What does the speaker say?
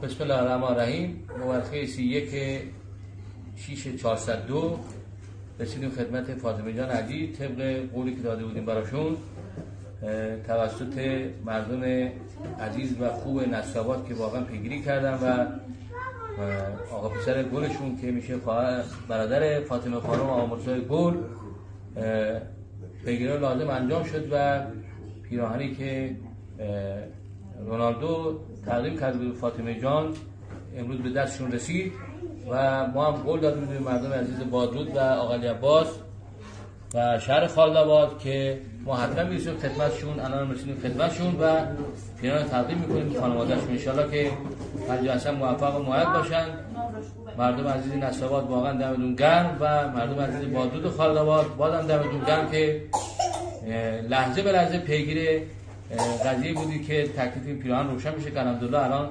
بسم الله الرحمن الرحیم. مورخه 31/6/402 رسیدیم خدمت فاطمه جان عزیز طبق قولی که داده بودیم براشون توسط مردم عزیز و خوب نصرآباد که واقعا پیگیری کردن و آقا پسر گلشون که میشه برادر فاطمه خانم آقا مرتضی گل پیگیری لازم انجام شد و پیراهنی که رونالدو تقدیم کرده به فاطمه جان امروز به دستشون رسید و ما هم قول دادیم به مردم عزیز بادرود و آقا علی عباس و شهر خالدآباد که ما حتما میرسیم خدمتشون. الان رسیدیم خدمتشون و پیراهن تقدیم میکنیم به خانواده‌شون. ان شاءالله که هر جا هستن موفق و موفق باشن. مردم عزیز نصرآباد واقعا دمتون گرم و مردم عزیز بادرود و خالدآباد بازم دمتون گرم که لحظه به لحظه پیگیر قضیه بودی که تکلیف این پیراهن روشن میشه که الحمدلله الان